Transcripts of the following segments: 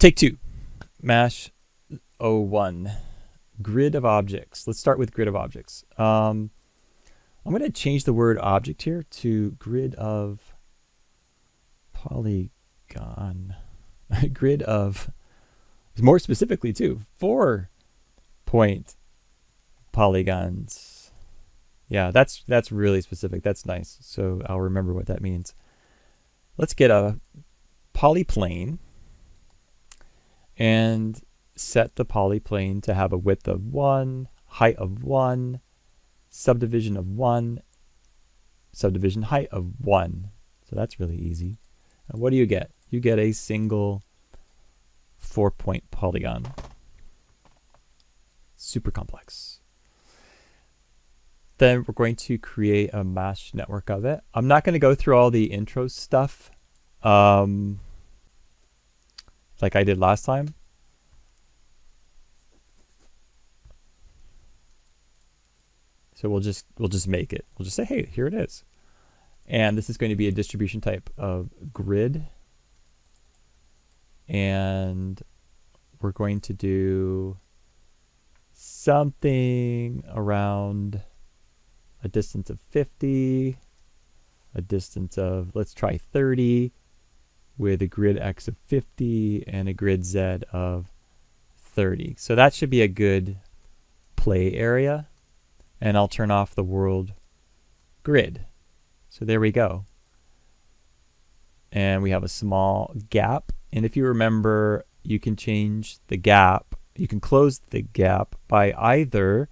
Take two. Mash 01. Grid of objects. Let's start with grid of objects. I'm going to change the word object here to grid of polygon. Grid of, more specifically too, 4-point polygons. Yeah, that's really specific. That's nice. So I'll remember what that means. Let's get a polyplane and set the polyplane to have a width of 1, height of 1, subdivision of 1, subdivision height of 1. So that's really easy. And what do you get? You get a single 4-point polygon. Super complex. Then we're going to create a mesh network of it. I'm not going to go through all the intro stuff like I did last time. So we'll just make it. We'll just say, hey, here it is. And this is going to be a distribution type of grid. And we're going to do something around a distance of 50, a distance of, let's try 30, with a grid X of 50 and a grid Z of 30. So that should be a good play area. And I'll turn off the world grid. So there we go. And we have a small gap. And if you remember, you can change the gap. You can close the gap by either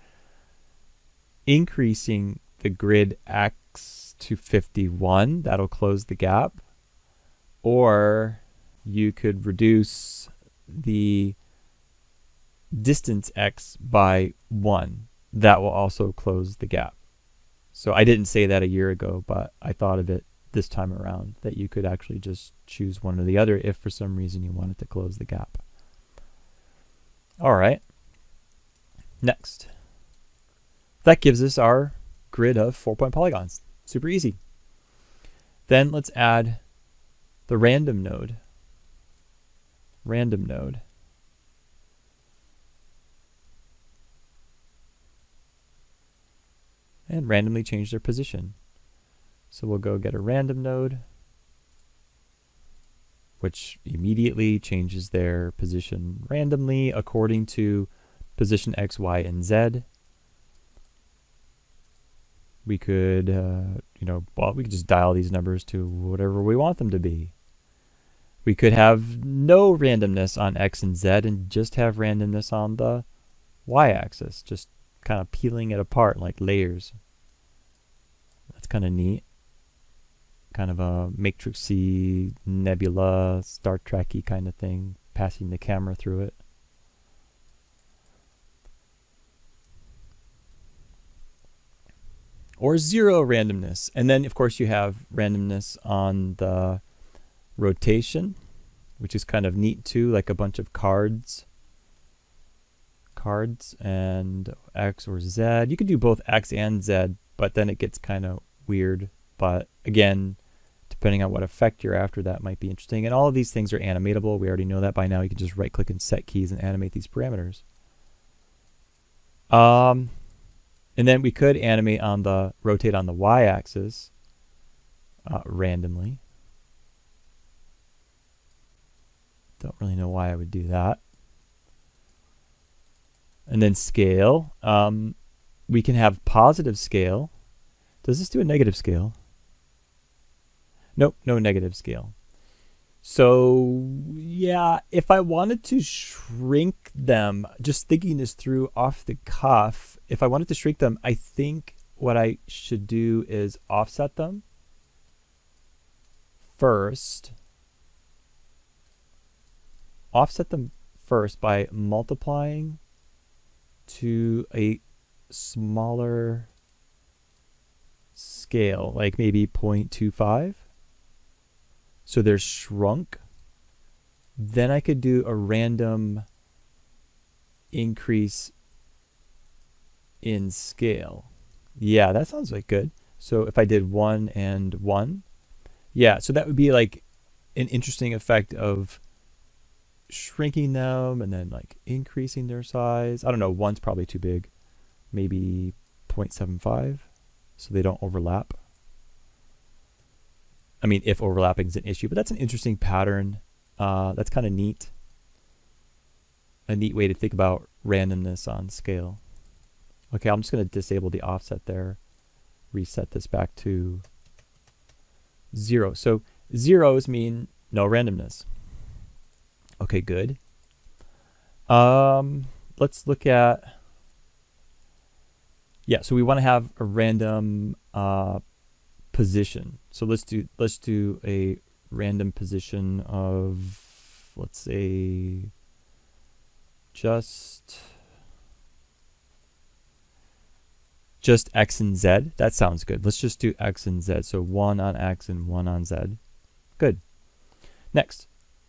increasing the grid X to 51. That'll close the gap. Or you could reduce the distance X by 1. That will also close the gap. So I didn't say that a year ago, but I thought of it this time around, that you could actually just choose one or the other if for some reason you wanted to close the gap. All right. Next. That gives us our grid of 4-point polygons. Super easy. Then let's add the random node. Random node. And randomly change their position. So we'll go get a random node, which immediately changes their position randomly according to position X, Y, and Z. We could, we could just dial these numbers to whatever we want them to be. We could have no randomness on X and Z and just have randomness on the Y-axis, just kind of peeling it apart like layers. That's kind of neat. Kind of a matrixy, nebula, Star Trek-y kind of thing, passing the camera through it. Or zero randomness. And then, of course, you have randomness on the rotation, which is kind of neat too, like a bunch of cards and X or Z. You could do both X and Z, but then it gets kind of weird. But again, depending on what effect you're after, that might be interesting. And all of these things are animatable. We already know that by now. You can just right click and set keys and animate these parameters. And then we could animate on the, rotate on the Y-axis randomly. Don't really know why I would do that. And then scale. We can have positive scale. Does this do a negative scale? Nope, no negative scale. So yeah, if I wanted to shrink them, just thinking this through off the cuff, if I wanted to shrink them, I think what I should do is offset them first. Offset them first by multiplying to a smaller scale, like maybe 0.25. So they're shrunk. Then I could do a random increase in scale. Yeah, that sounds like good. So if I did 1 and 1, yeah, so that would be like an interesting effect of shrinking them and then like increasing their size. I don't know, one's probably too big. Maybe 0.75 so they don't overlap. I mean, if overlapping is an issue, but that's an interesting pattern. That's kind of neat. A neat way to think about randomness on scale. Okay, I'm just going to disable the offset there. Reset this back to 0. So zeros mean no randomness. Okay, good. Let's look at, yeah, so we want to have a random position. So let's do a random position of, let's say, just x and z. That sounds good. Let's just do x and z. So 1 on x and 1 on z. Good. Next,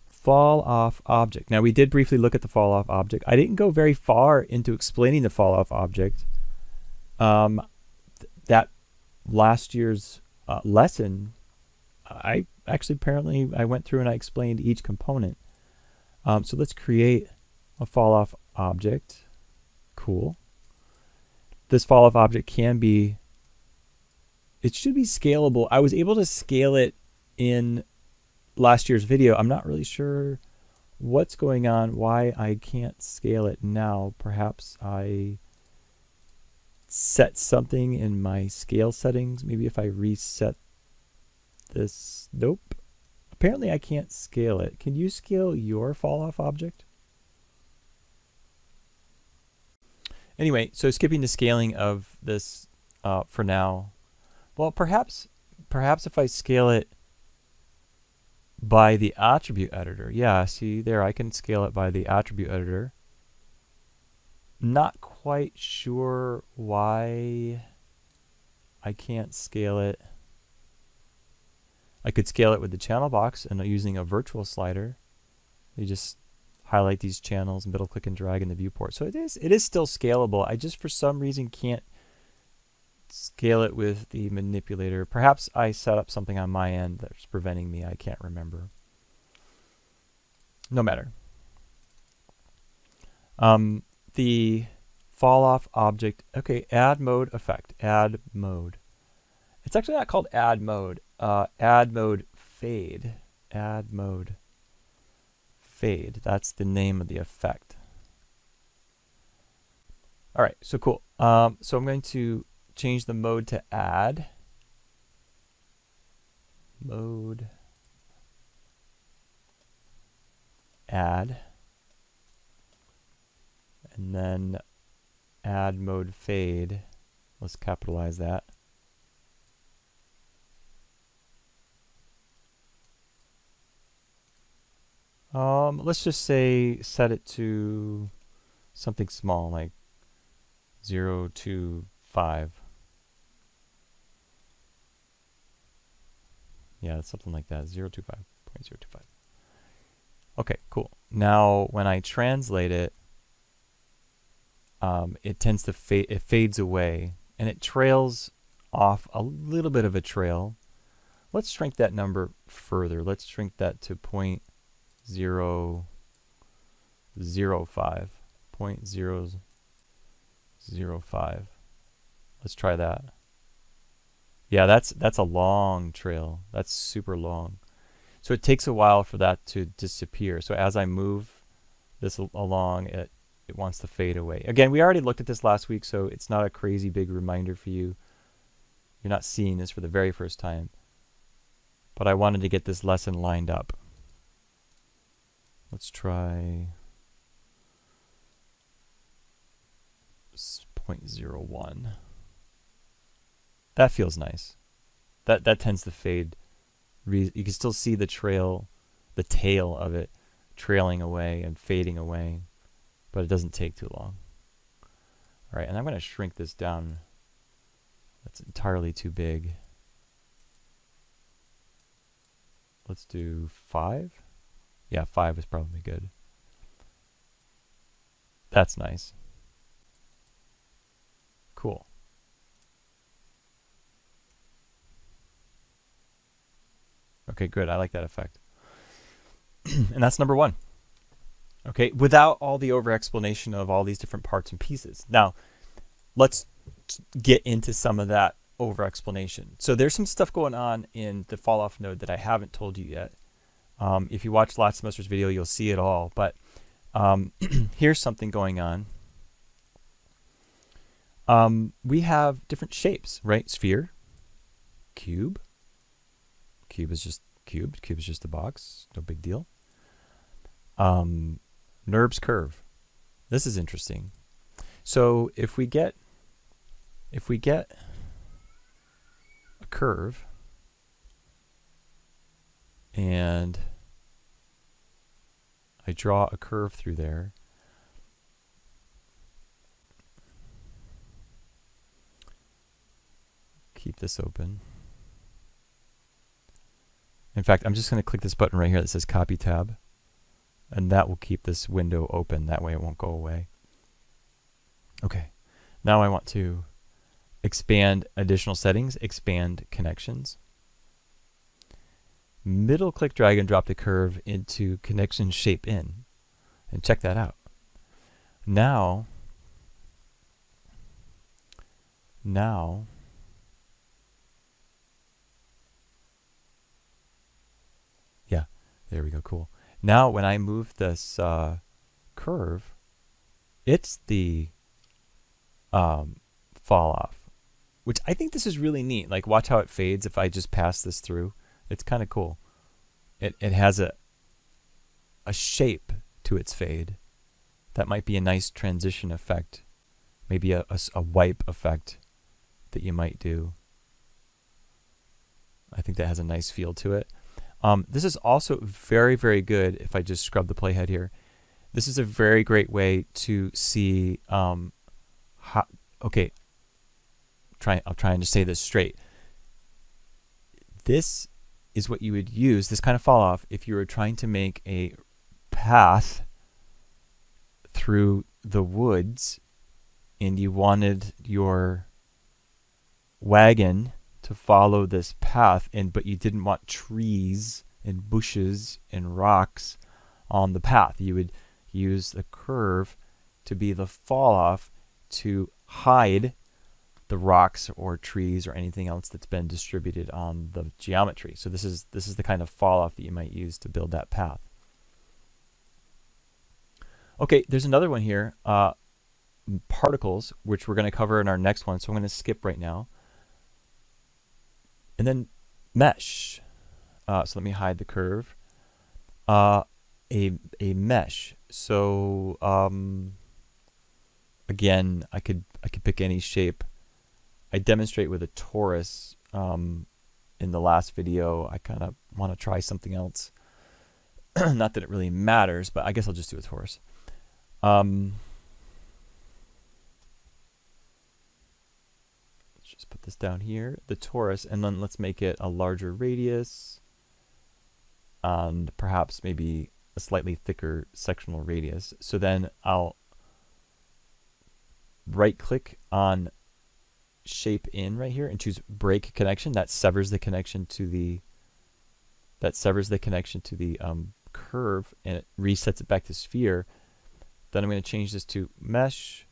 fall off object. Now we did briefly look at the fall off object. I didn't go very far into explaining the fall off object. That last year's lesson, I actually apparently I went through and I explained each component. So let's create a fall off object. Cool. This fall off object can be, it should be scalable. I was able to scale it in last year's video. I'm not really sure what's going on, why I can't scale it now. Perhaps I set something in my scale settings. Maybe if I reset this, nope. Apparently I can't scale it. Can you scale your fall off object? Anyway, so skipping the scaling of this for now. Well, perhaps if I scale it by the attribute editor. Yeah, see there, I can scale it by the attribute editor. Not quite sure why I can't scale it. I could scale it with the channel box and using a virtual slider. You just highlight these channels, middle click and drag in the viewport. So it is still scalable. I just for some reason can't scale it with the manipulator. Perhaps I set up something on my end that's preventing me. I can't remember. No matter. The fall off object. Okay, add mode effect. Add mode. It's actually not called add mode. Add mode fade. Add mode fade. That's the name of the effect. All right, so cool. So I'm going to change the mode to add. Mode. Add. And then add mode fade. Let's capitalize that. Let's just say set it to something small like 0.25. Yeah, something like that. 0.25. 0.025. Okay, cool. Now when I translate it, it tends to fade. It fades away and it trails off a little bit of a trail. Let's shrink that number further. Let's shrink that to 0.005. 0.005. Let's try that. Yeah, that's a long trail. That's super long. So it takes a while for that to disappear. So as I move this along, it wants to fade away. Again, we already looked at this last week, so it's not a crazy big reminder for you. You're not seeing this for the very first time. But I wanted to get this lesson lined up. Let's try 0.01. That feels nice. That tends to fade. You can still see the trail, the tail of it trailing away and fading away, but it doesn't take too long. All right, and I'm going to shrink this down. That's entirely too big. Let's do 5. Yeah, 5 is probably good. That's nice. Cool. Okay, good. I like that effect. And that's number 1. Okay, without all the over explanation of all these different parts and pieces. Now, let's get into some of that over explanation. So there's some stuff going on in the fall off node that I haven't told you yet. If you watch last semester's video, you'll see it all. But here's something going on. We have different shapes, right? Sphere, cube. Cube is just cubed. Cube is just a box. No big deal. NURBS curve. This is interesting. So if we get a curve and I draw a curve through there, keep this open. In fact, I'm just going to click this button right here that says copy tab, and that will keep this window open. That way it won't go away. Okay, now I want to expand additional settings, expand connections. Middle click, drag and drop the curve into connection shape in, and check that out. Now, yeah, there we go, cool. Now when I move this curve, it's the fall off, which I think this is really neat. Like, watch how it fades if I just pass this through. It's kind of cool. It has a shape to its fade. That might be a nice transition effect. Maybe a wipe effect that you might do. I think that has a nice feel to it. This is also very, very good. If I just scrub the playhead here, this is a very great way to see how, okay, I'm trying to say this straight. This is what you would use, this kind of fall off, if you were trying to make a path through the woods and you wanted your wagon to follow this path, but you didn't want trees and bushes and rocks on the path. You would use the curve to be the fall off to hide the rocks or trees or anything else that's been distributed on the geometry. So this is the kind of fall off that you might use to build that path. Okay, there's another one here, particles, which we're going to cover in our next one. So I'm going to skip right now. And then mesh. So let me hide the curve. A mesh. So again, I could pick any shape. I demonstrate with a torus in the last video. I kind of want to try something else. Not that it really matters, but I guess I'll just do a torus. Let's just put this down here, the torus, and then let's make it a larger radius and perhaps maybe a slightly thicker sectional radius. So then I'll right click on shape in right here and choose break connection. That severs the connection to the curve, and it resets it back to sphere. Then I'm going to change this to mesh,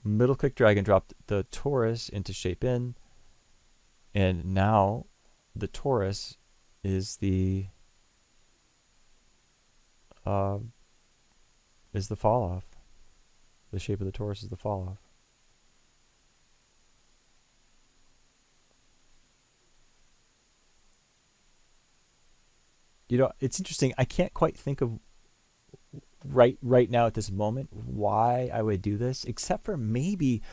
middle click, drag and drop the torus into shape in, and now the torus is the fall off. The shape of the torus is the fall off. You know, it's interesting. I can't quite think of right now at this moment why I would do this, except for maybe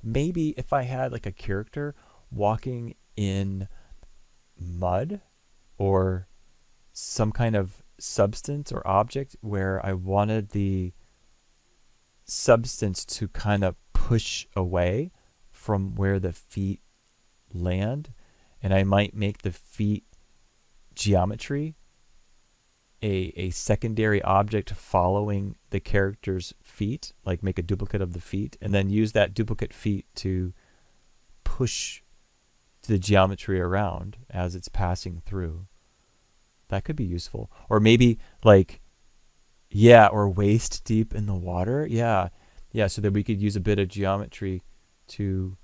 if I had like a character walking in mud or some kind of substance or object where I wanted the substance to kind of push away from where the feet land, and I might make the feet geometry a secondary object following the character's feet, like make a duplicate of the feet, and then use that duplicate feet to push the geometry around as it's passing through. That could be useful. Or maybe like Yeah, or waist deep in the water. Yeah. Yeah, so that we could use a bit of geometry to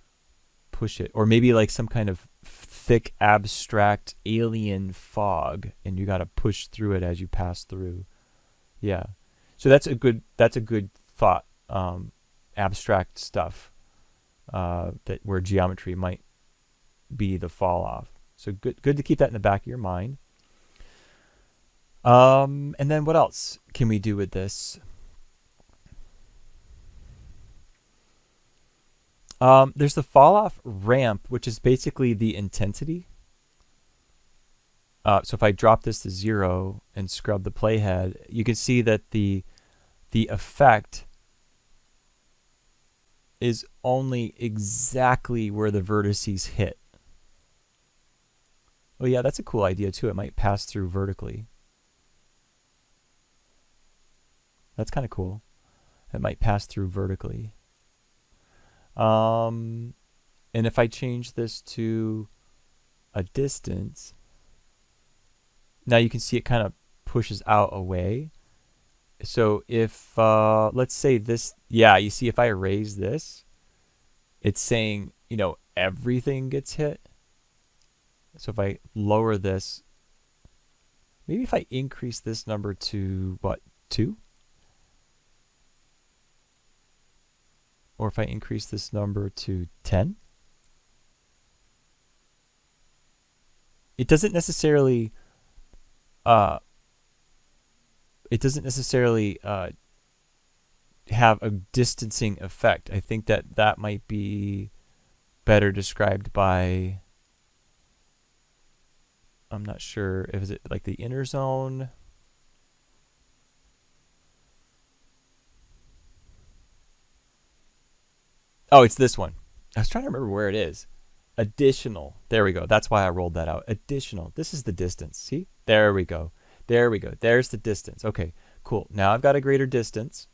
push it. Or maybe like some kind of thick, abstract alien fog, and you got to push through it as you pass through. Yeah. So that's a good thought. Abstract stuff that where geometry might be the fall off. So good to keep that in the back of your mind. And then what else can we do with this? There's the fall off ramp, which is basically the intensity. So if I drop this to 0 and scrub the playhead, you can see that the effect is only exactly where the vertices hit. Oh yeah, that's a cool idea too. It might pass through vertically. That's kind of cool. It might pass through vertically. And if I change this to a distance, now you can see it kind of pushes out away. So if, let's say this, yeah, you see if I erase this, it's saying, you know, everything gets hit. So if I lower this, maybe if I increase this number to, what, 2? Or if I increase this number to 10? It doesn't necessarily have a distancing effect. I think that might be better described by, I'm not sure, if is it like the inner zone? Oh, it's this one. I was trying to remember where it is. Additional. There we go. That's why I rolled that out. Additional. This is the distance. See? There we go. There we go. There's the distance. Okay, cool. Now I've got a greater distance.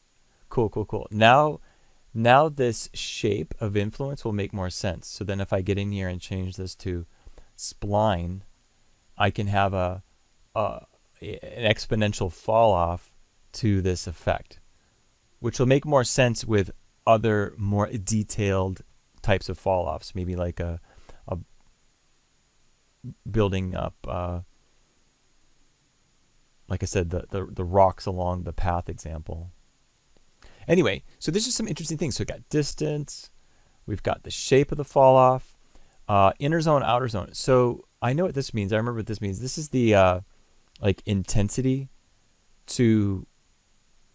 Cool, cool, cool. Now this shape of influence will make more sense. So then if I get in here and change this to spline, I can have an exponential fall off to this effect, which will make more sense with other more detailed types of fall offs, maybe like a building up, like I said, the rocks along the path example. Anyway, so there's just some interesting things. So we've got distance, we've got the shape of the fall off, inner zone, outer zone. So I know what this means. I remember what this means. This is the like intensity to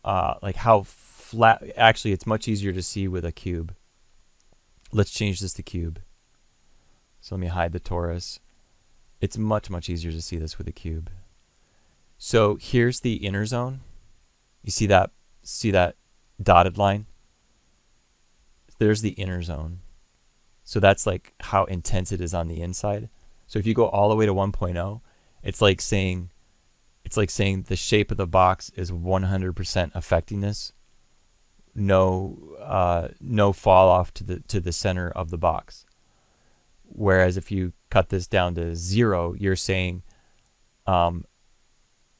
like how flat. Actually, it's much easier to see with a cube. Let's change this to cube. So let me hide the torus. It's much easier to see this with a cube. So here's the inner zone. You see that dotted line? There's the inner zone. So that's like how intense it is on the inside. So if you go all the way to 1.0, it's like saying the shape of the box is 100% effectiveness. No fall off to the center of the box. Whereas if you cut this down to 0, you're saying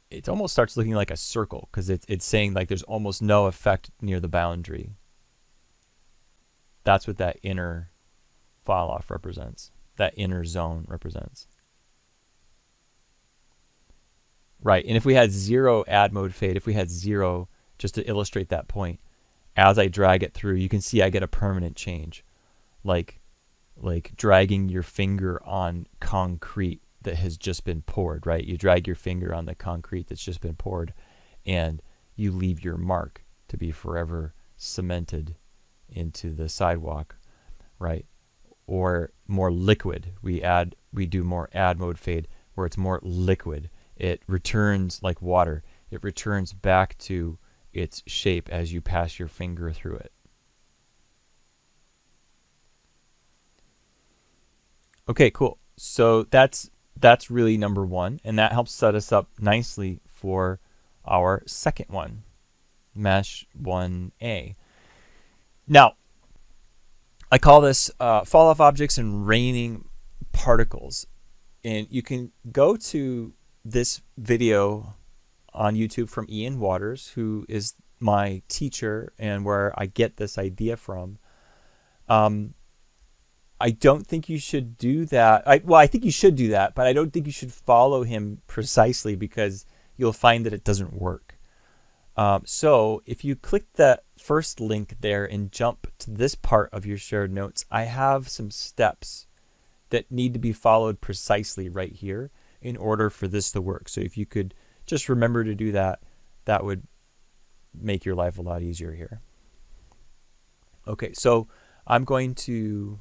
it almost starts looking like a circle, because it's saying like there's almost no effect near the boundary. That's what that inner fall off represents. That inner zone represents. Right, and if we had 0 add mode fade, if we had 0, just to illustrate that point, as I drag it through, you can see I get a permanent change. Like dragging your finger on concrete that has just been poured, right? You drag your finger on the concrete that's just been poured, and you leave your mark to be forever cemented into the sidewalk, right? Or more liquid. We do more add mode fade where it's more liquid. It returns like water. It returns back to its shape as you pass your finger through it. Okay, cool. So that's really number 1, and that helps set us up nicely for our second one, mesh 1A. Now, I call this fall off objects and raining particles, and you can go to this video on YouTube from Ian Waters, who is my teacher and where I get this idea from. I don't think you should do that. I think you should do that, but I don't think you should follow him precisely, because you'll find that it doesn't work. So if you click the first link there and jump to this part of your shared notes, I have some steps that need to be followed precisely right here in order for this to work. So if you could just remember to do that, that would make your life a lot easier here. Okay, so I'm going to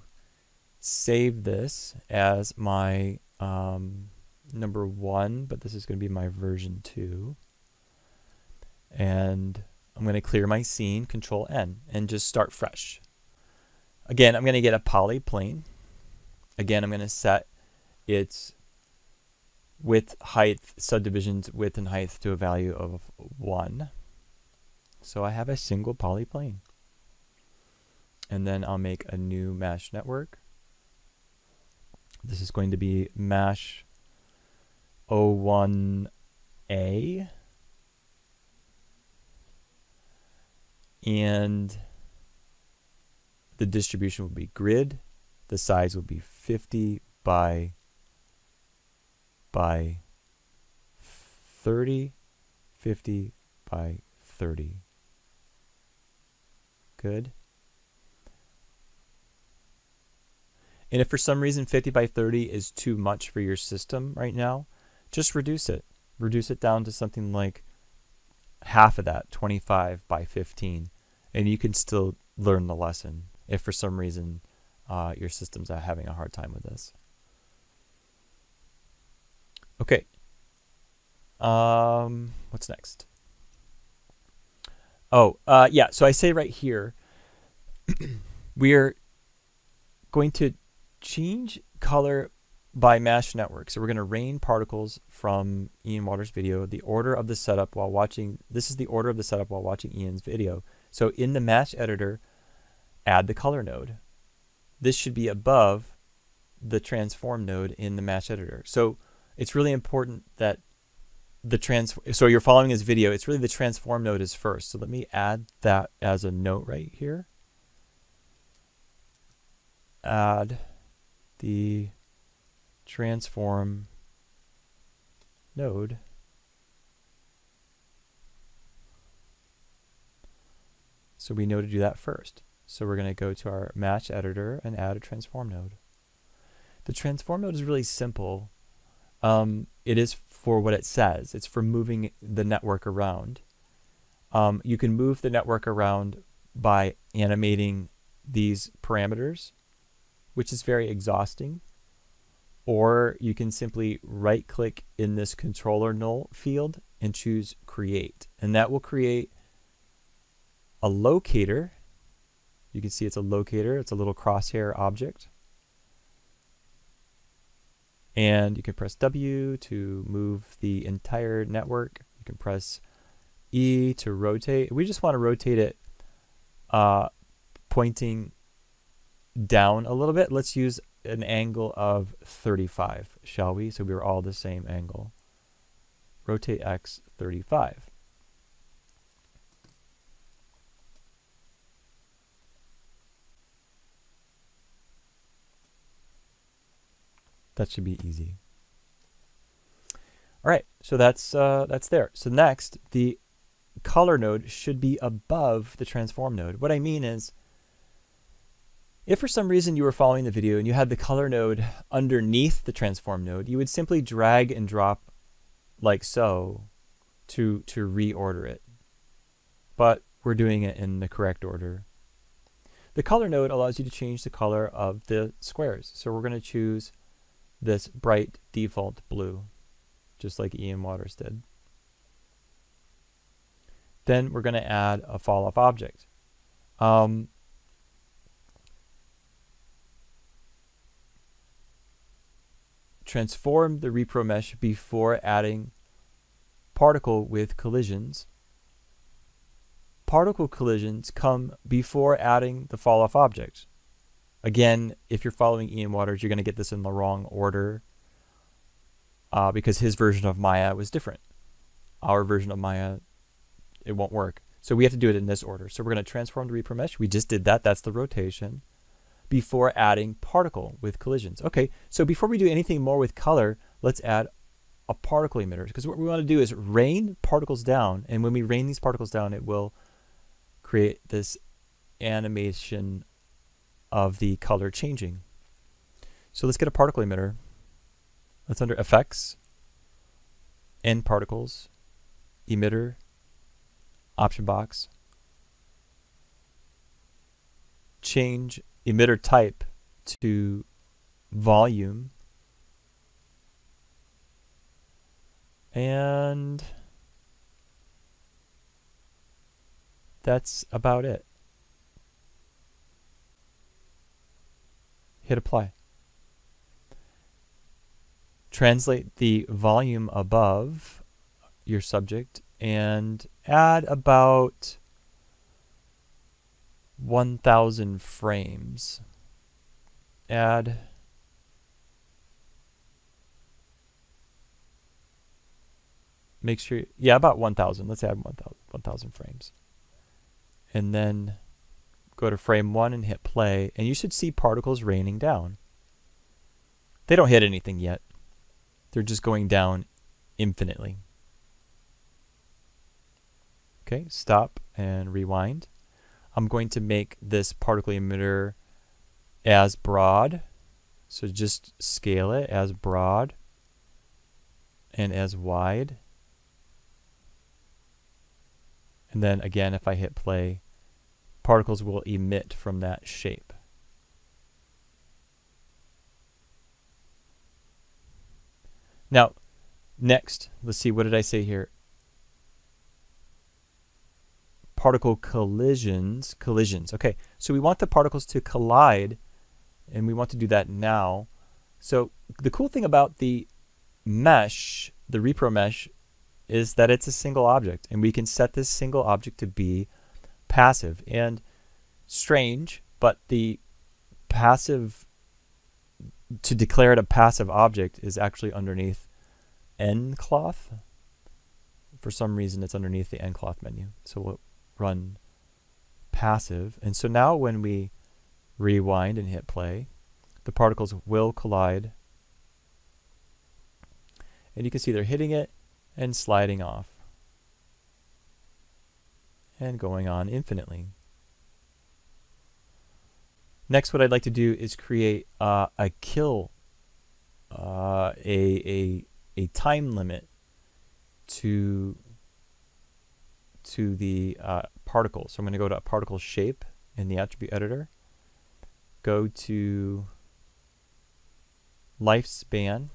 save this as my number 1, but this is going to be my version 2. And I'm going to clear my scene, Control N, and just start fresh. Again, I'm going to get a polyplane. Again, I'm going to set its width, height, subdivisions, width and height to a value of 1. So I have a single polyplane. And then I'll make a new mesh network. This is going to be mesh 01A. And the distribution will be grid. The size will be 50 by 30, 50 by 30. Good. And if for some reason 50 by 30 is too much for your system right now, just reduce it. Reduce it down to something like half of that, 25 by 15. And you can still learn the lesson if for some reason your system's having a hard time with this. Okay. What's next? Oh, yeah, so I say right here, we're going to change color by mesh network. So we're going to rain particles from Ian Waters' video, the order of the setup while watching. This is the order of the setup while watching Ian's video. So in the mesh editor, add the color node. This should be above the transform node in the mesh editor. So it's really important that so you're following his video, it's really the transform node is first. So let me add that as a note right here. Add the transform node so we know to do that first. So we're going to go to our mesh editor and add a transform node. The transform node is really simple. It is for what it says. It's for moving the network around. You can move the network around by animating these parameters, which is very exhausting. Or you can simply right-click in this controller null field and choose Create. And that will create a locator. You can see it's a locator. It's a little crosshair object. And you can press W to move the entire network. You can press E to rotate. We just want to rotate it pointing down a little bit. Let's use an angle of 35, shall we? So we're all the same angle. Rotate X 35. That should be easy. All right, so that's there. So next, the color node should be above the transform node. What I mean is, if for some reason you were following the video and you had the color node underneath the transform node, you would simply drag and drop like so to reorder it. But we're doing it in the correct order. The color node allows you to change the color of the squares. So we're going to choose this bright default blue, just like Ian Waters did. Then we're going to add a fall-off object. Transform the repro mesh before adding particle with collisions. Particle collisions come before adding the fall-off object. Again, if you're following Ian Waters, you're going to get this in the wrong order because his version of Maya was different. our version of Maya, it won't work. So we have to do it in this order. So we're going to transform to repro mesh. We just did that. That's the rotation. Before adding particle with collisions. Okay, so before we do anything more with color, let's add a particle emitter, because what we want to do is rain particles down, and when we rain these particles down, it will create this animation of the color changing. So let's get a particle emitter. That's under Effects, End Particles, Emitter, Option Box, change emitter type to volume, and that's about it. Hit apply. Translate the volume above your subject and add about 1,000 frames. Add make sure, yeah, about 1,000. Let's add 1,000 frames. And then go to frame 1 and hit play, and you should see particles raining down. They don't hit anything yet. They're just going down infinitely. Okay, stop and rewind. I'm going to make this particle emitter as broad. So just scale it as broad and as wide. And then again, if I hit play, particles will emit from that shape. Now, next, let's see, what did I say here? Particle collisions. Okay, so we want the particles to collide, and we want to do that now. So the cool thing about the mesh, the repro mesh, is that it's a single object, and we can set this single object to be passive. And strange, but the passive, to declare it a passive object, is actually underneath nCloth. For some reason, it's underneath the nCloth menu. So we'll run passive. And so now when we rewind and hit play, the particles will collide. And you can see they're hitting it and sliding off. And going on infinitely. Next, what I'd like to do is create a kill, a time limit to the particle. So I'm going to go to particle shape in the attribute editor. Go to lifespan.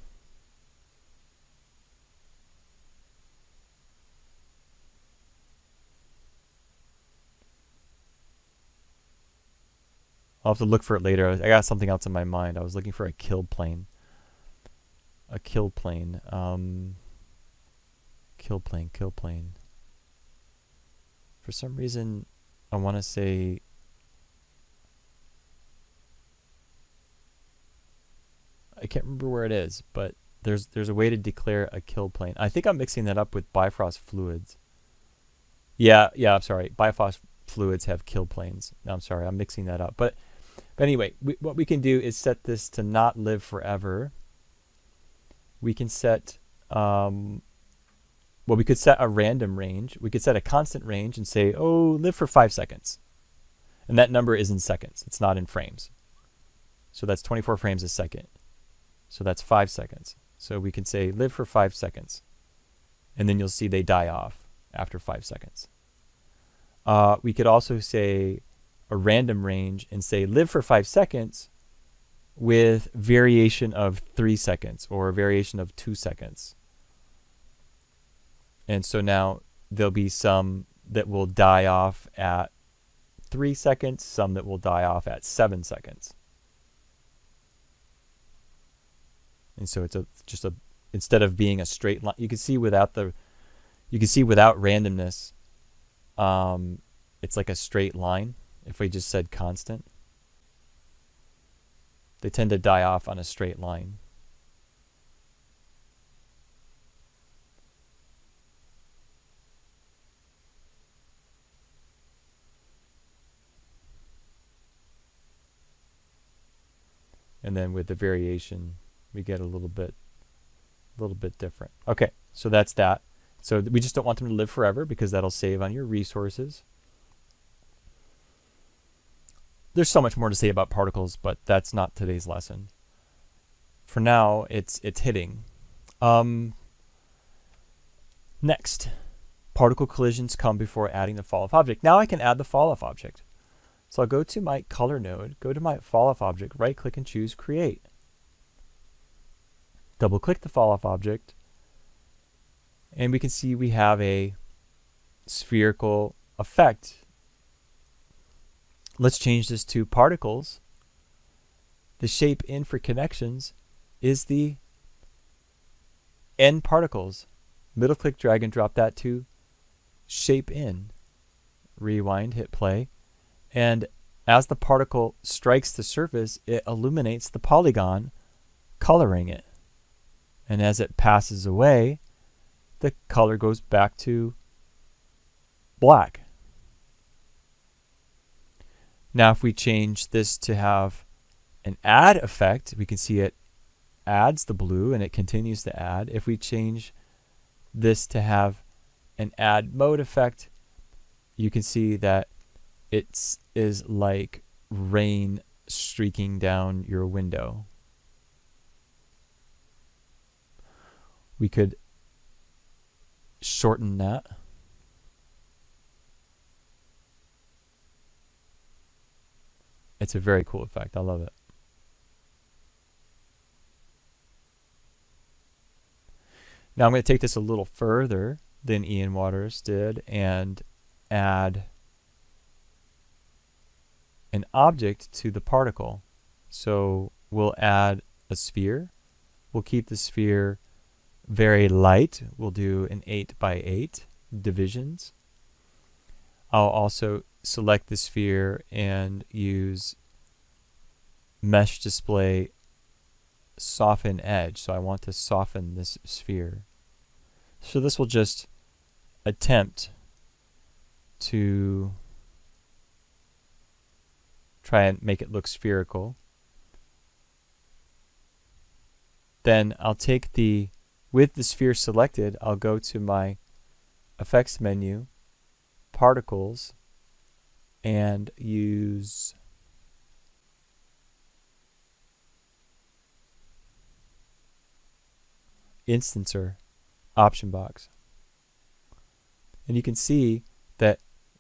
I'll have to look for it later. I got something else in my mind. I was looking for a kill plane. A kill plane. Kill plane. For some reason, I want to say I can't remember where it is, but there's a way to declare a kill plane. I think I'm mixing that up with Bifrost fluids. Yeah, I'm sorry. Bifrost fluids have kill planes. No, I'm sorry. I'm mixing that up. But anyway, what we can do is set this to not live forever. We can set, well, we could set a random range. We could set a constant range and say, oh, live for 5 seconds. And that number is in seconds. It's not in frames. So that's 24 frames a second. So that's 5 seconds. So we can say live for 5 seconds. And then you'll see they die off after 5 seconds. We could also say a random range and say live for 5 seconds with variation of 3 seconds or a variation of 2 seconds. And so now there'll be some that will die off at 3 seconds, some that will die off at 7 seconds. And so it's just a, instead of being a straight line, you can see without randomness, it's like a straight line. If we just said constant, they tend to die off on a straight line. And then with the variation, we get a little bit different. Okay, so that's that. So we just don't want them to live forever because that'll save on your resources. There's so much more to say about particles, but that's not today's lesson. For now, it's hitting. Next, particle collisions come before adding the fall-off object. Now I can add the fall-off object. So I'll go to my color node, go to my fall-off object, right-click and choose Create. Double-click the fall-off object, and we can see we have a spherical effect. Let's change this to particles. The shape in for connections is the N particles. Middle click, drag and drop that to shape in. Rewind, hit play. And as the particle strikes the surface, it illuminates the polygon, coloring it. And as it passes away, the color goes back to black. Now if we change this to have an add effect, we can see it adds the blue and it continues to add. If we change this to have an add mode effect, you can see that it is like rain streaking down your window. We could shorten that. It's a very cool effect. I love it. Now I'm going to take this a little further than Ian Waters did and add an object to the particle. So we'll add a sphere. We'll keep the sphere very light. We'll do an 8x8 divisions. I'll also select the sphere and use mesh display soften edge. So I want to soften this sphere. So this will just attempt to try and make it look spherical. Then I'll take with the sphere selected, I'll go to my effects menu, particles, and use instancer option box. And you can see that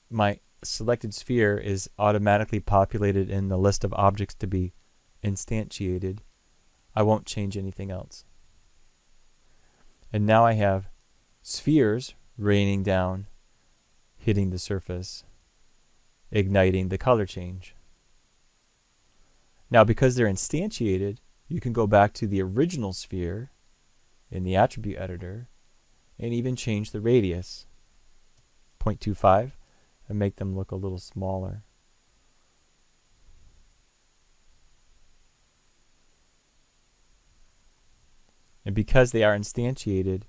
my selected sphere is automatically populated in the list of objects to be instantiated. I won't change anything else. And now I have spheres raining down, hitting the surface, igniting the color change. Now because they're instantiated, you can go back to the original sphere in the attribute editor and even change the radius 0.25 and make them look a little smaller. And because they are instantiated,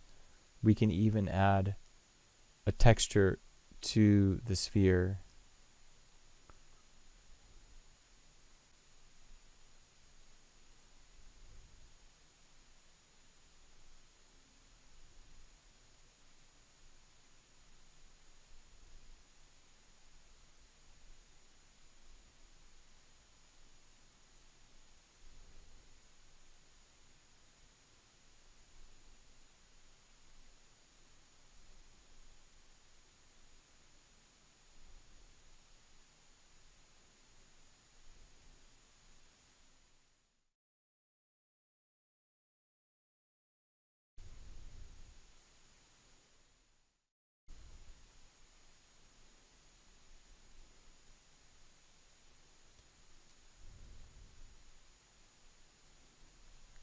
we can even add a texture to the sphere.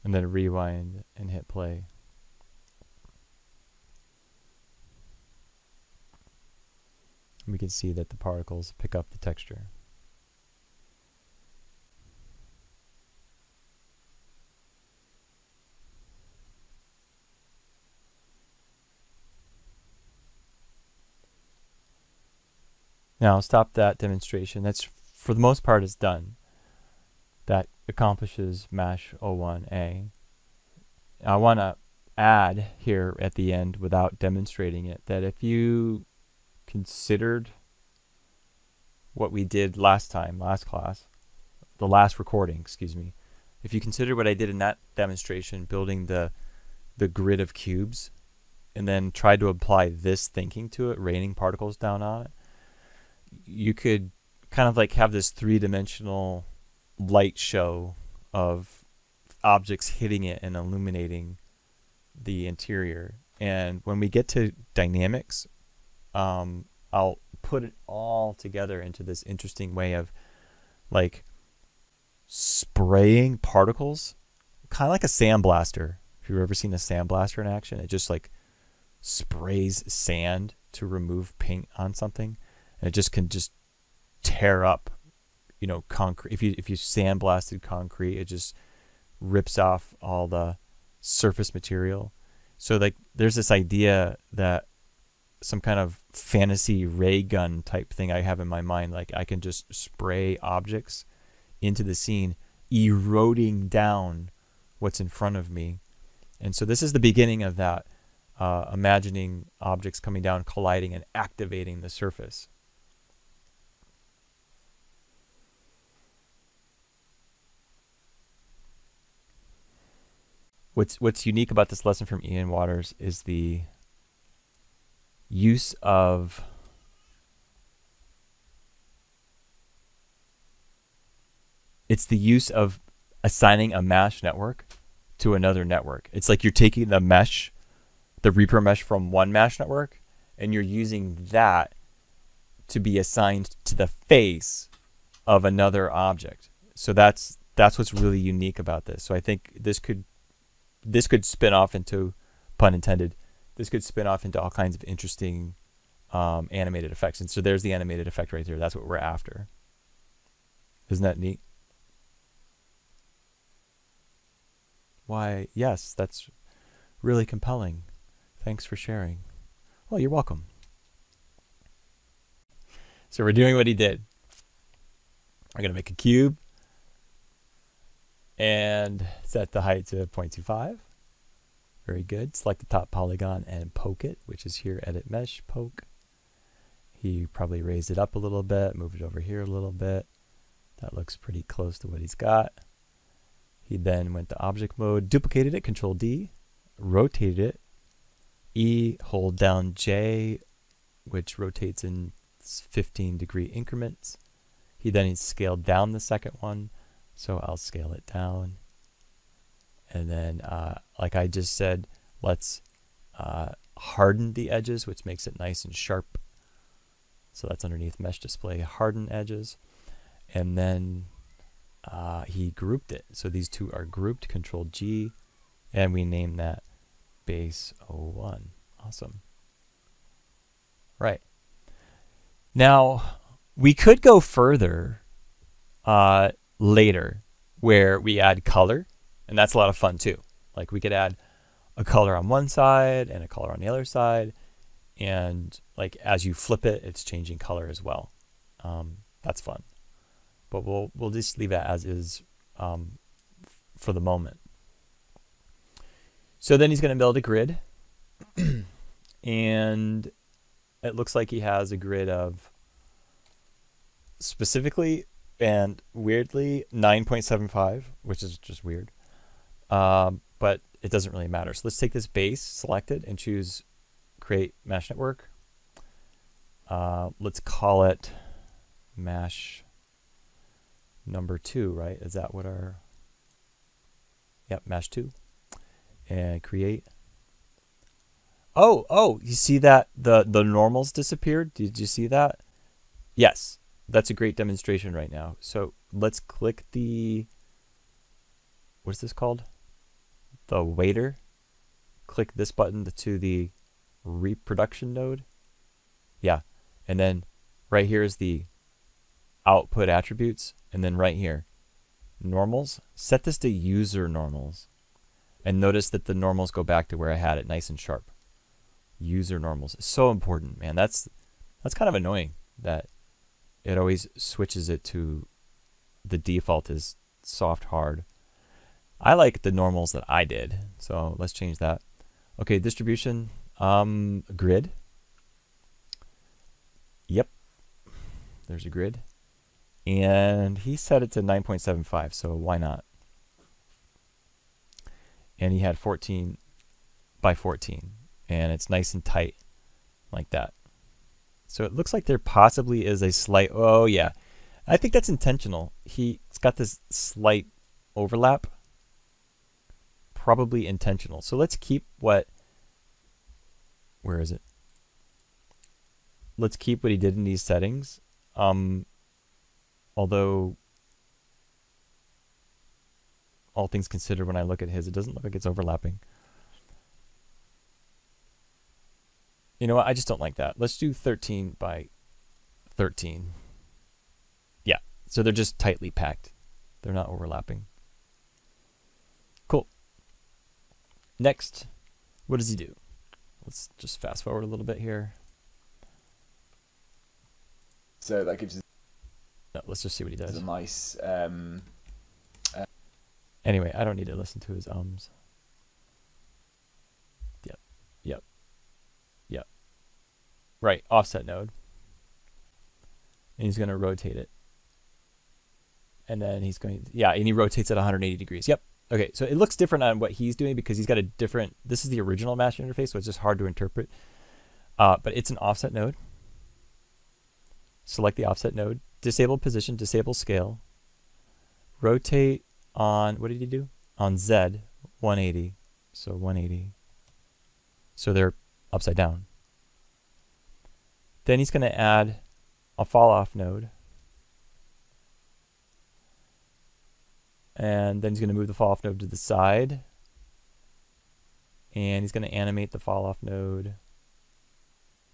And then rewind and hit play. We can see that the particles pick up the texture. Now I'll stop that demonstration. That's for the most part is done. That accomplishes mesh O1A. I want to add here at the end, without demonstrating it, that if you considered what we did last class, the last recording, excuse me, if you consider what I did in that demonstration, building the grid of cubes, and then tried to apply this thinking to it, raining particles down on it, you could kind of like have this three-dimensional light show of objects hitting it and illuminating the interior. And when we get to dynamics, I'll put it all together into this interesting way of like spraying particles, kind of like a sandblaster. If you've ever seen a sandblaster in action, it just like sprays sand to remove paint on something, and it just can just tear up, you know, concrete. If you sandblasted concrete, it just rips off all the surface material. So like there's this idea that some kind of fantasy ray gun type thing I have in my mind, like I can just spray objects into the scene, eroding down what's in front of me. And so this is the beginning of that, imagining objects coming down, colliding, and activating the surface. What's unique about this lesson from Ian Waters is the use of assigning a mesh network to another network. It's like you're taking the mesh, the repro mesh from one mesh network, and you're using that to be assigned to the face of another object. So that's what's really unique about this. So I think this could spin off into, pun intended, this could spin off into all kinds of interesting animated effects. And so there's the animated effect right there. That's what we're after. Isn't that neat? Why, yes, that's really compelling. Thanks for sharing. Well, you're welcome. So we're doing what he did. We're going to make a cube and set the height to 0.25. Very good. Select the top polygon and poke it, which is here, edit mesh, poke. He probably raised it up a little bit, moved it over here a little bit. That looks pretty close to what he's got. He then went to object mode, duplicated it, Control D, rotated it, E, hold down J, which rotates in 15-degree increments. He then scaled down the second one, so I'll scale it down. And then, like I just said, let's harden the edges, which makes it nice and sharp. So that's underneath Mesh Display, harden edges. And then he grouped it. So these two are grouped, Control G, and we name that base 01. Awesome. Right. Now, we could go further later where we add color, and that's a lot of fun too. Like we could add a color on one side and a color on the other side, and like as you flip it, it's changing color as well. That's fun. But we'll just leave it as is for the moment. So then he's going to build a grid, and it looks like he has a grid of specifically and weirdly 9.75, which is just weird. But it doesn't really matter. So let's take this base, select it, and choose Create Mesh Network. Let's call it Mesh number 2, right? Is that what our... Yep, Mesh 2. And create. Oh, you see that the normals disappeared? Did you see that? Yes, that's a great demonstration right now. So let's click the... What is this called? The waiter. Click this button to the reproduction node. Yeah, and then right here is the output attributes, and then right here, normals. Set this to user normals, and notice that the normals go back to where I had it, nice and sharp. User normals is so important, man. That's kind of annoying that it always switches it to the default is soft hard. I like the normals that I did, so let's change that. Okay, distribution, grid. Yep, there's a grid. And he set it to 9.75, so why not? And he had 14 by 14, and it's nice and tight like that. So it looks like there possibly is a slight, oh yeah, I think that's intentional. It's got this slight overlap, probably intentional. So let's keep where is it? Let's keep what he did in these settings. Although, all things considered, when I look at his, it doesn't look like it's overlapping. You know what? I just don't like that. Let's do 13 by 13. Yeah, so they're just tightly packed. They're not overlapping. Cool. Next, what does he do? Let's just fast forward a little bit here. So that gives us no, let's just see what he does. a nice. Anyway, I don't need to listen to his ums. Yep, yep, yep. Right, offset node. And he's going to rotate it. And then he's going, yeah, and he rotates at 180 degrees. Yep. Okay, so it looks different on what he's doing because he's got a different, this is the original master interface, so it's just hard to interpret. But it's an offset node. Select the offset node. Disable position, disable scale. Rotate on, what did he do? On Z, 180. So 180. So they're upside down. Then he's going to add a fall off node. And then he's going to move the fall off node to the side. And he's going to animate the fall off node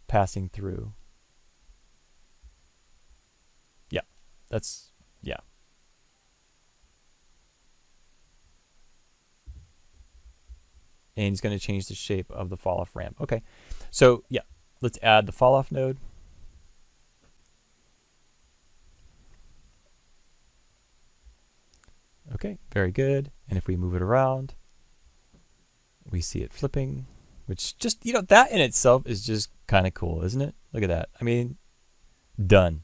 passing through. Yeah, that's, yeah. And he's going to change the shape of the fall off ramp. Okay, so yeah, let's add the fall off node. Okay, very good. And if we move it around, we see it flipping, which just, you know, that in itself is just kind of cool, isn't it? Look at that. I mean, done.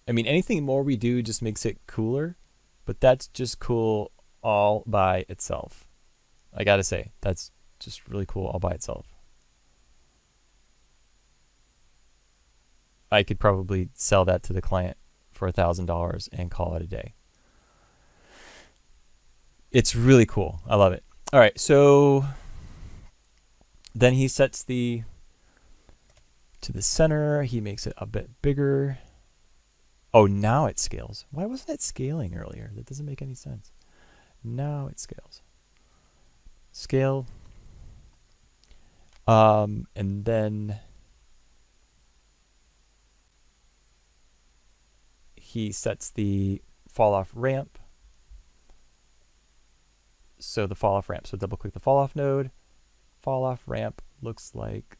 I mean, anything more we do just makes it cooler, but that's just cool all by itself. I gotta say, that's just really cool all by itself. I could probably sell that to the client for $1,000 and call it a day. It's really cool. I love it. All right, so then he sets to the center. He makes it a bit bigger. Oh, now it scales. Why wasn't it scaling earlier? That doesn't make any sense. Now it scales. Scale. And then he sets the fall off ramp. So the fall off ramp. So double click the fall off node. Fall off ramp looks like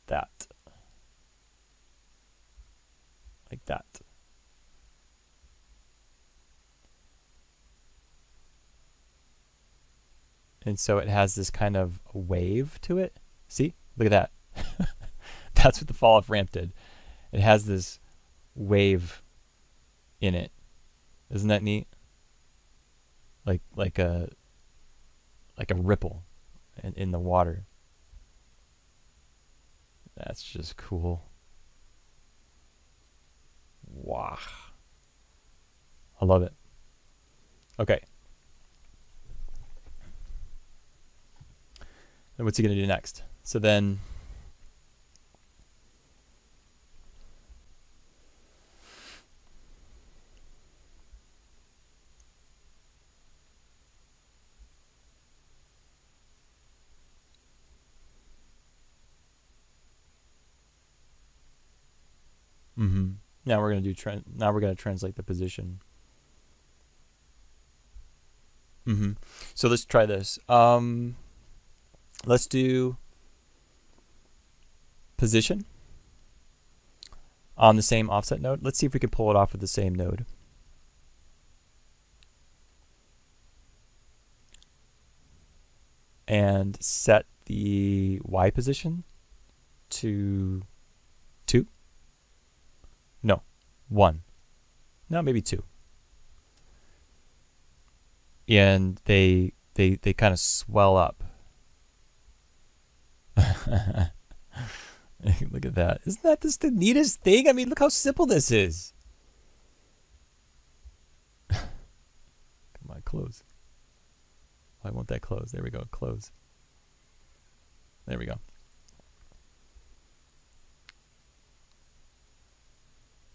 that. Like that. And so it has this kind of wave to it. See? Look at that. That's what the fall off ramp did. It has this wave in it. Isn't that neat? Like a ripple in the water. That's just cool. Wow. I love it. Okay. And what's he going to do next? So then now we're going to do now we're going to translate the position. So let's try this. Let's do position on the same offset node. Let's see if we can pull it off with the same node. and set the Y position to 2. No, 1. No, maybe 2. And they kind of swell up. Look at that. Isn't that just the neatest thing? I mean, look how simple this is. Come on, close. Why won't that close? There we go, close. There we go.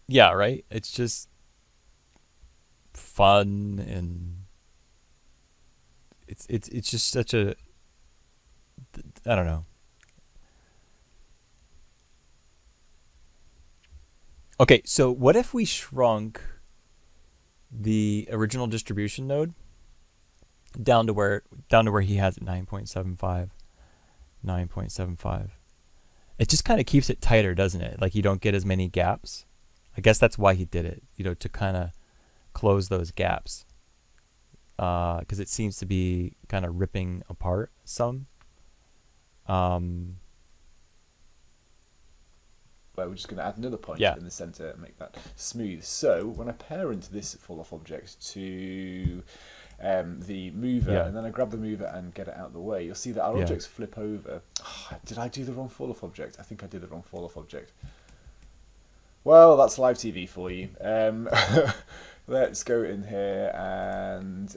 Yeah, right? It's just fun, and it's just such a, I don't know. Okay, so what if we shrunk the original distribution node down to where he has it, 9.75, 9.75. It just kind of keeps it tighter, doesn't it? Like you don't get as many gaps. I guess that's why he did it, you know, to kind of close those gaps. Because it seems to be kind of ripping apart some. Where we're just going to add another point Yeah. in the center and make that smooth. So when I parent this fall off object to the mover, Yeah. and then I grab the mover and get it out of the way, you'll see that our Yeah. objects flip over. Oh, did I do the wrong fall off object? I think I did the wrong fall off object. Well, that's live TV for you. Let's go in here and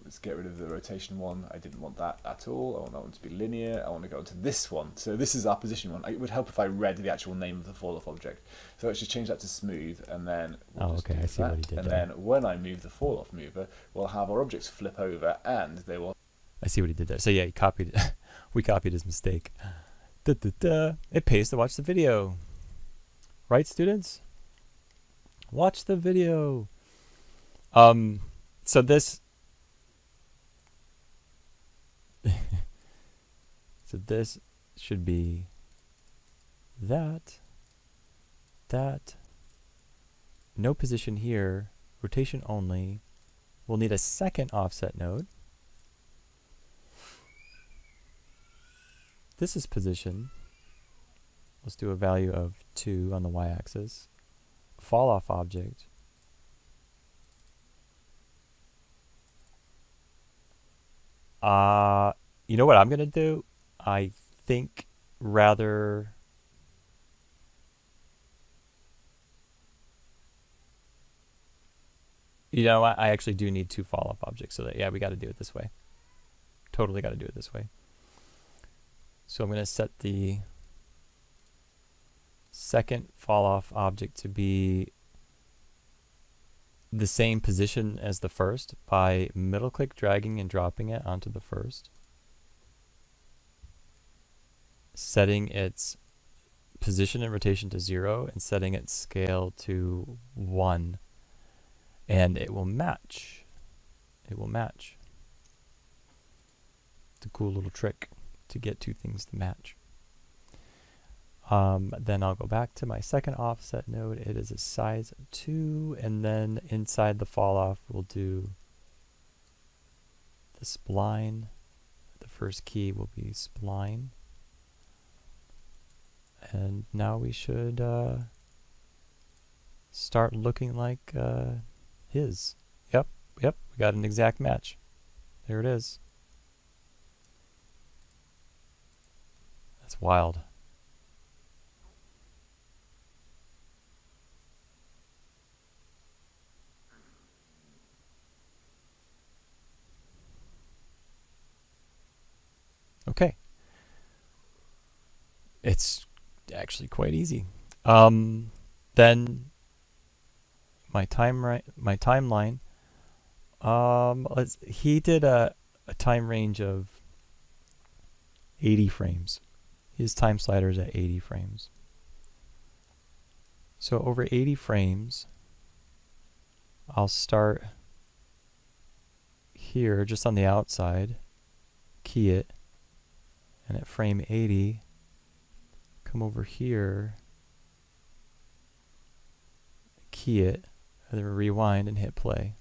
let's get rid of the rotation one. I didn't want that at all. I want that one to be linear. I want to go into this one. So this is our position one. It would help if I read the actual name of the fall-off object. So let's just change that to smooth, and then we'll just do I see that. what he did and there. then when I move the fall-off mover, we'll have our objects flip over, and they will... I see what he did there. So yeah, he copied it. We copied his mistake. Da, da, da. It pays to watch the video. Right, students? Watch the video. So this so this should be that, no position here, rotation only. We'll need a second offset node. This is position. Let's do a value of 2 on the y-axis. Fall off object. You know what I'm gonna do? I think rather I actually do need 2 fall off objects, so that yeah, we got to do it this way. Totally got to do it this way. So I'm gonna set the second fall off object to be the same position as the first by middle click dragging and dropping it onto the first, setting its position and rotation to 0 and setting its scale to 1, and it will match. It will match. It's a cool little trick to get 2 things to match. Then I'll go back to my second offset node. It is a size 2, and then inside the fall off we'll do the spline. The first key will be spline. And now we should start looking like his. Yep, we got an exact match. There it is. That's wild. Okay. It's actually quite easy. Then my timeline. He did a time range of 80 frames. His time slider is at 80 frames. So over 80 frames, I'll start here just on the outside, key it, and at frame 80, come over here, key it, and then rewind and hit play.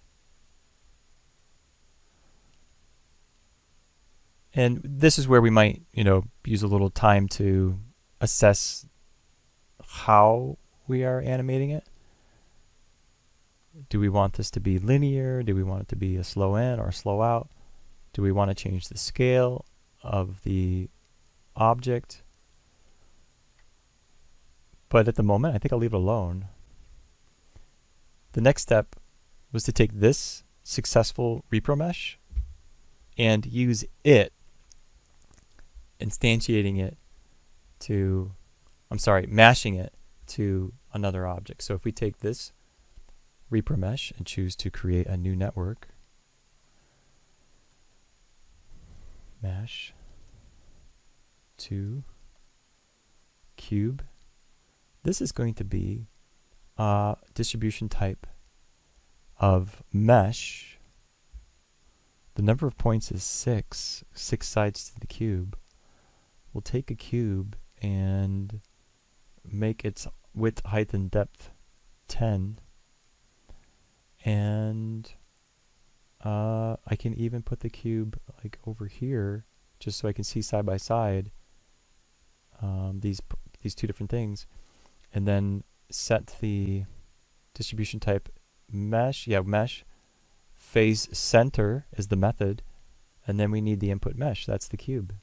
And this is where we might, use a little time to assess how we are animating it. Do we want this to be linear? Do we want it to be a slow in or a slow out? Do we want to change the scale of the object? But at the moment, I think I'll leave it alone. The next step was to take this successful repro mesh and use it, instantiating it to, mashing it to another object. So if we take this repro mesh and choose to create a new network, mesh to cube, this is going to be a distribution type of mesh. The number of points is 6 sides to the cube. We'll take a cube and make its width, height, and depth 10. And I can even put the cube like over here, just so I can see side by side these two different things, and then set the distribution type mesh. Mesh. Face center is the method, and then we need the input mesh. That's the cube.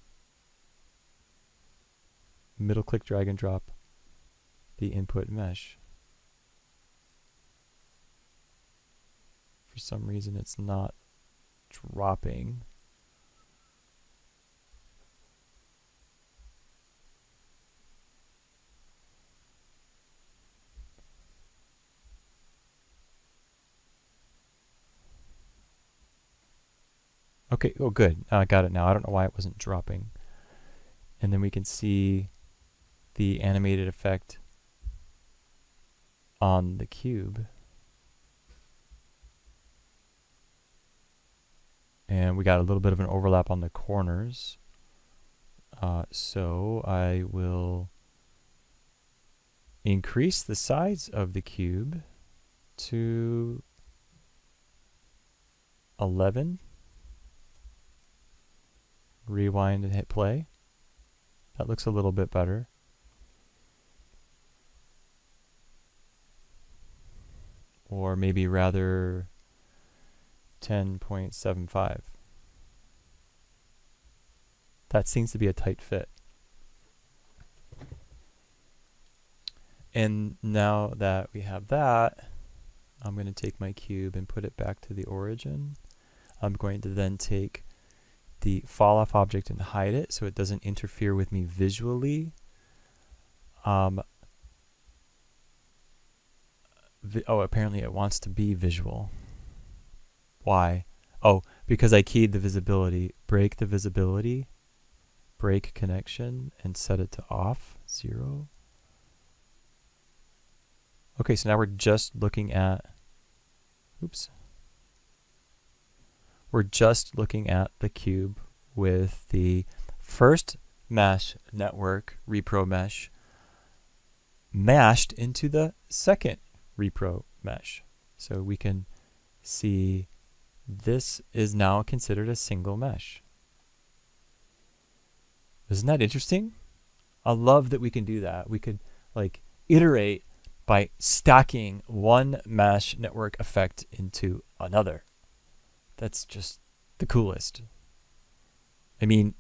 Middle click, drag and drop the input mesh. For some reason it's not dropping. Okay, oh good, I got it now. I don't know why it wasn't dropping. And then we can see the animated effect on the cube. And we got a little bit of an overlap on the corners. So I will increase the size of the cube to 11. Rewind and hit play. That looks a little bit better. Or maybe rather 10.75. That seems to be a tight fit. And now that we have that, I'm going to take my cube and put it back to the origin. I'm going to then take the fall off object and hide it so it doesn't interfere with me visually. Oh, apparently it wants to be visual. Why? Oh, because I keyed the visibility. Break the visibility, break connection, and set it to off, 0. Okay, so now we're just looking at, we're just looking at the cube with the first mesh network, repro mesh, mashed into the second repro mesh. So we can see this is now considered a single mesh. Isn't that interesting? I love that we can do that. We could like iterate by stacking one mesh network effect into another. That's just the coolest. I mean,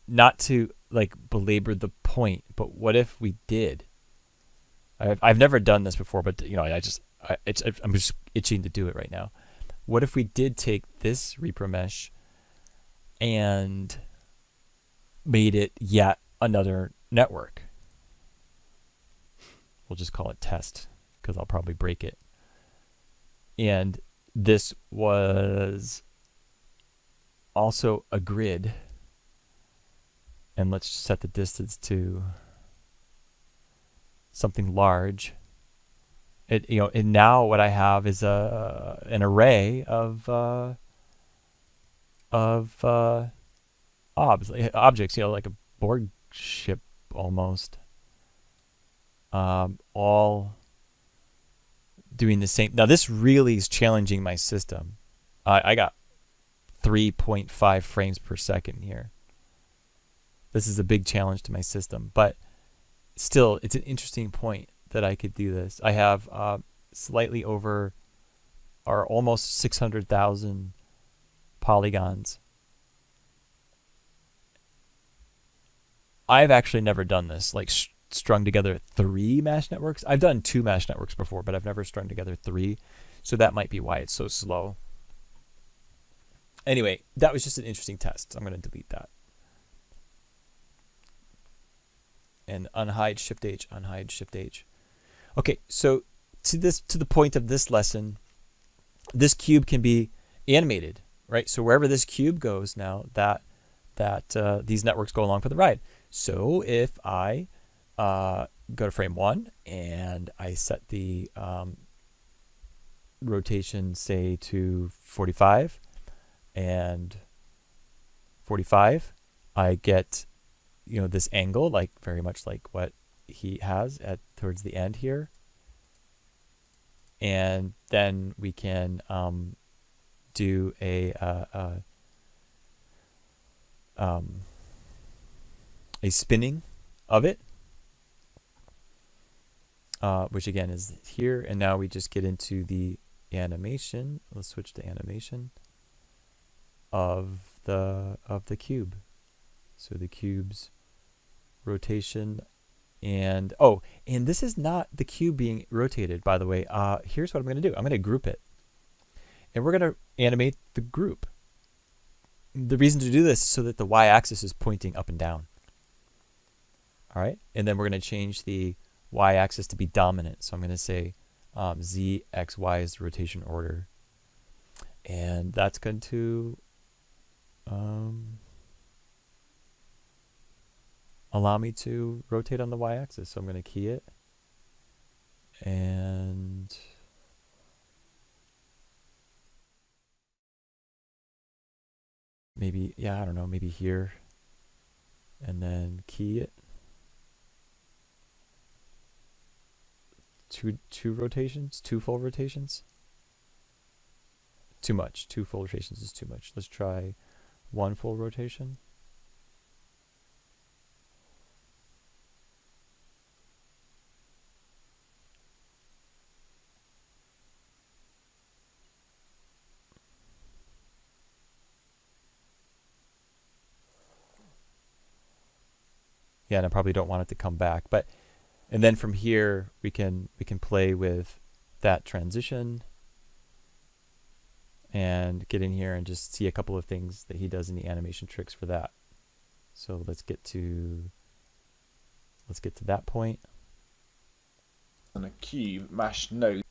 not to like belabor the point, but what if we did? I've never done this before, but I'm just itching to do it right now. What if we did take this repro mesh and made it yet another network? We'll just call it test because I'll probably break it. And this was also a grid, and let's set the distance to something large. And now what I have is an array of objects, like a board ship almost, all doing the same. Now this really is challenging my system. I got 3.5 frames per second here. This is a big challenge to my system, but still, it's an interesting point that I could do this. I have slightly over, or almost 600,000 polygons. I've actually never done this, like strung together 3 mesh networks. I've done 2 mesh networks before, but I've never strung together 3. So that might be why it's so slow. Anyway, that was just an interesting test. I'm going to delete that. And unhide Shift H, unhide Shift H. Okay, so to the point of this lesson, this cube can be animated, right? So wherever this cube goes now, these networks go along for the ride. So if I go to frame 1 and I set the rotation, say, to 45 and 45, I get, you know, this angle, like very much like what he has at towards the end here. And then we can do a spinning of it, which again is here. And now we just get into the animation. Let's switch to animation of the cube. So the cube's rotation, and and this is not the cube being rotated, by the way. Here's what I'm going to do. I'm going to group it, and we're going to animate the group. The reason to do this is so that the y-axis is pointing up and down. All right, and then we're going to change the y-axis to be dominant. So I'm going to say z, x, y is the rotation order, and that's going to allow me to rotate on the y-axis. So I'm going to key it, and maybe, yeah, I don't know, maybe here, and then key it. Two rotations, 2 full rotations. Too much. 2 full rotations is too much. Let's try 1 full rotation. Yeah, and I probably don't want it to come back, but and then from here we can play with that transition and get in here and just see a couple of things that he does in the animation tricks for that. So let's get to that point. On a cube mesh node.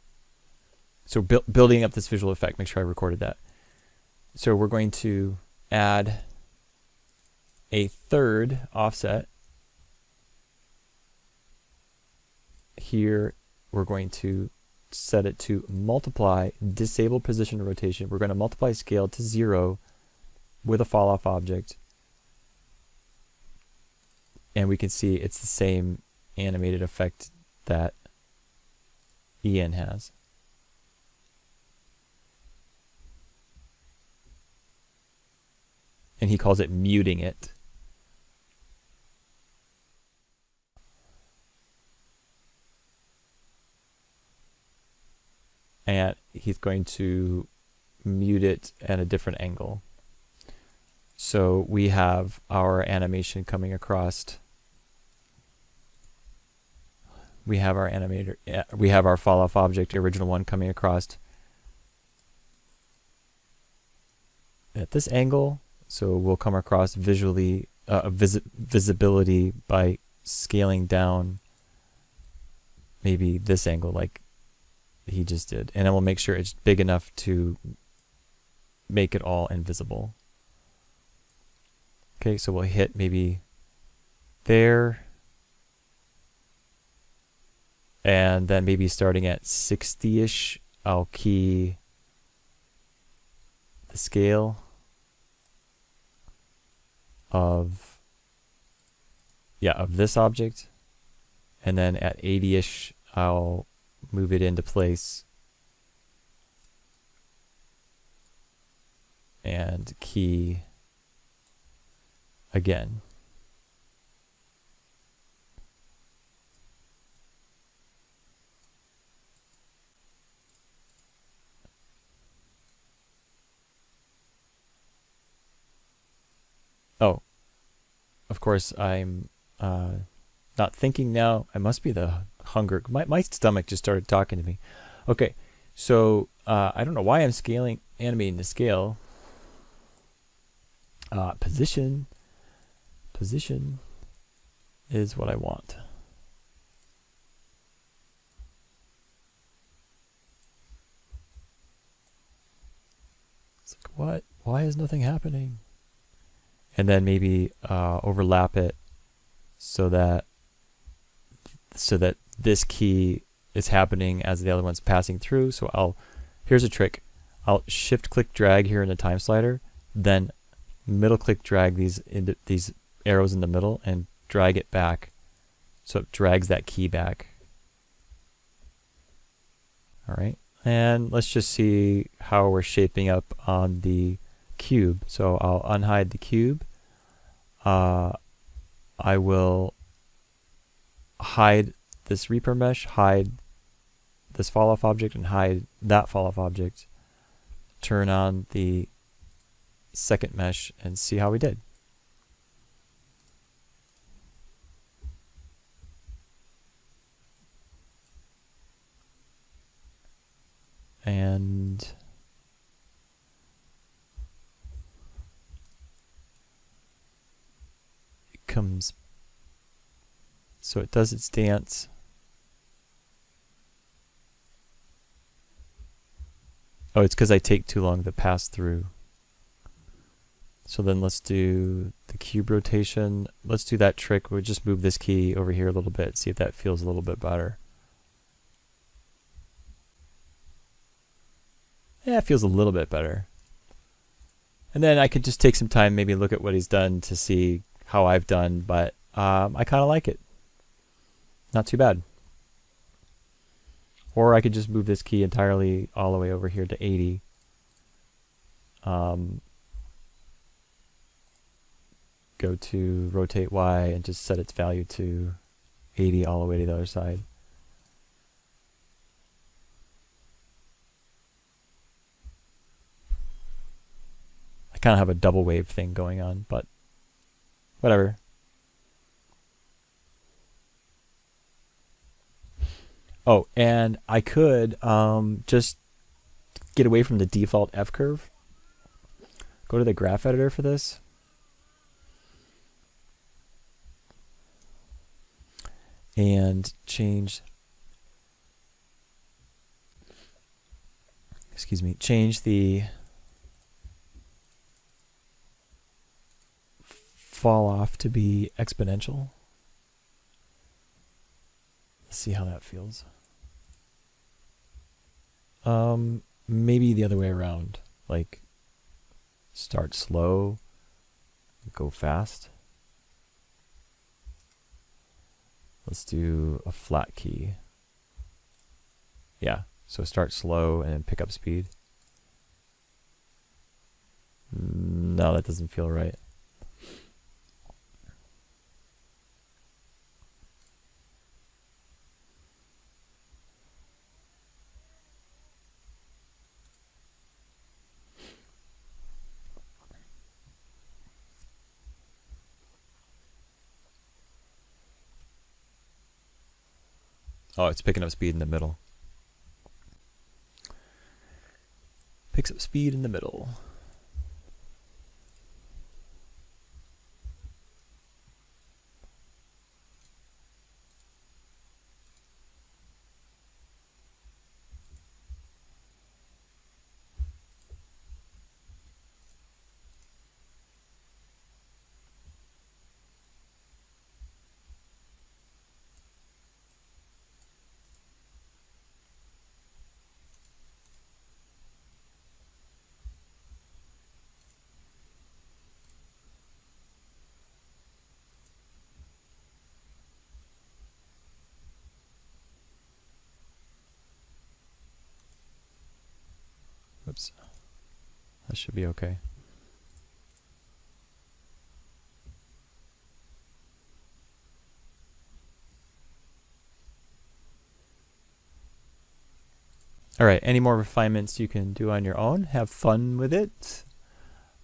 So building up this visual effect, make sure I recorded that. So we're going to add a 3rd offset. Here we're going to set it to multiply disable position and rotation. We're going to multiply scale to 0 with a fall off object, and we can see it's the same animated effect that Ian has. And he calls it muting it. And he's going to mute it at a different angle. So we have our animation coming across. We have our animator. We have our fall off object, the original one, coming across at this angle. So we'll come across visually visibility by scaling down maybe this angle, like he just did, and then we'll make sure it's big enough to make it all invisible. Okay, so we'll hit maybe there, and then maybe starting at 60-ish, I'll key the scale of this object, and then at 80-ish, I'll move it into place and key again. Oh, of course, I'm not thinking now. I must be the hunger. My stomach just started talking to me. Okay, so I don't know why I'm animating to scale. Position is what I want. It's like, what? Why is nothing happening? And then maybe overlap it so that this key is happening as the other one's passing through. So here's a trick. I'll shift click drag here in the time slider, then middle click drag these arrows in the middle and drag it back so it drags that key back. All right, and let's just see how we're shaping up on the cube. So I'll unhide the cube. I will hide this Reaper mesh, hide this fall off object, and hide that fall off object. Turn on the second mesh and see how we did. And it comes, so it does its dance. Oh, it's because I take too long to pass through. So then let's do the cube rotation. Let's do that trick. We'll just move this key over here a little bit, see if that feels a little bit better. Yeah, it feels a little bit better. And then I could just take some time, maybe look at what he's done to see how I've done, but I kind of like it. Not too bad. Or I could just move this key entirely all the way over here to 80. Go to rotate Y and just set its value to 80 all the way to the other side. I kind of have a double wave thing going on, but whatever. Oh, and I could just get away from the default F-curve. Go to the graph editor for this. And change the fall off to be exponential. Let's see how that feels. Maybe the other way around, like start slow, go fast. Let's do a flat key. Yeah, so start slow and then pick up speed. No, that doesn't feel right. Oh, it's picking up speed in the middle. Picks up speed in the middle. Oops. That should be okay. All right, any more refinements you can do on your own. Have fun with it.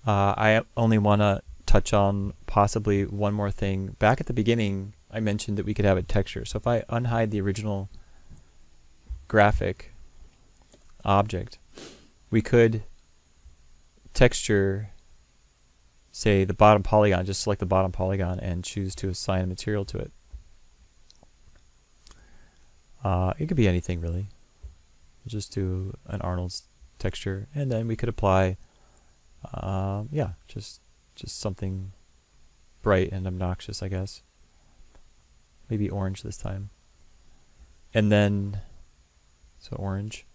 I only want to touch on possibly one more thing. Back at the beginning, I mentioned that we could have a texture. So if I unhide the original graphic object, we could texture, say, the bottom polygon. Just select the bottom polygon and choose to assign a material to it. It could be anything, really. We'll just do an Arnold's texture, and then we could apply, yeah, just something bright and obnoxious, I guess. Maybe orange this time. And then, so orange.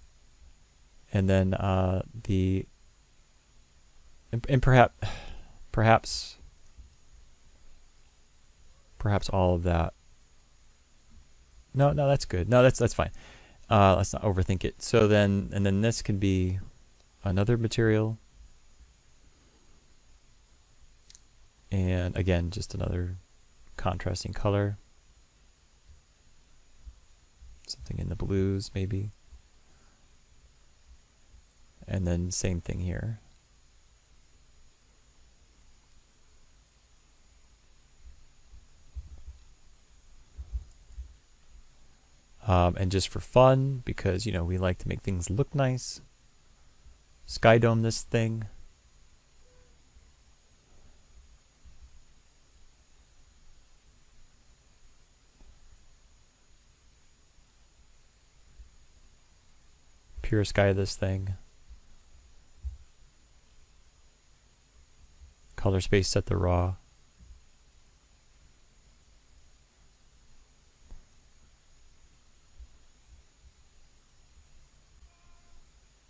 And then and perhaps all of that. No, that's good. No, that's fine. Let's not overthink it. So then, and then this can be another material. And again, just another contrasting color. Something in the blues, maybe. And then same thing here. And just for fun, because, you know, we like to make things look nice, sky dome this thing. Pure sky this thing. Color space set the raw.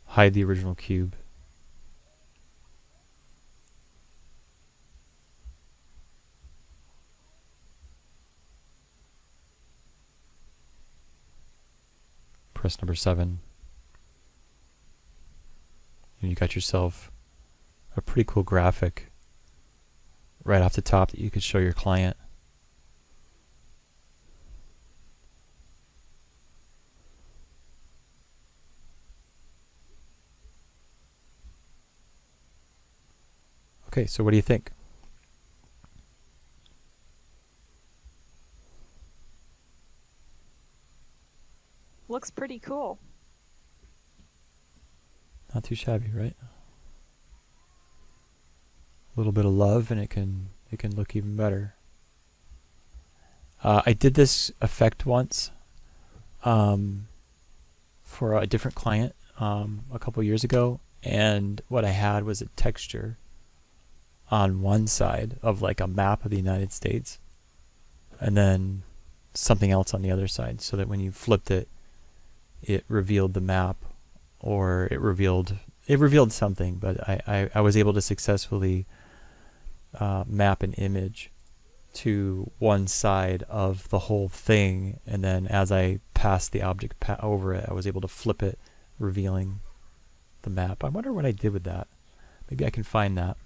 Hide the original cube. Press number 7. And you got yourself a pretty cool graphic right off the top that you could show your client. Okay, so what do you think? Looks pretty cool. Not too shabby, right? A little bit of love and it can look even better. I did this effect once for a different client a couple years ago, and what I had was a texture on one side of like a map of the United States, and then something else on the other side, so that when you flipped it, it revealed the map, or it revealed something. But I was able to successfully map an image to one side of the whole thing, and then as I passed the object over it, I was able to flip it, revealing the map. I wonder what I did with that. Maybe I can find that.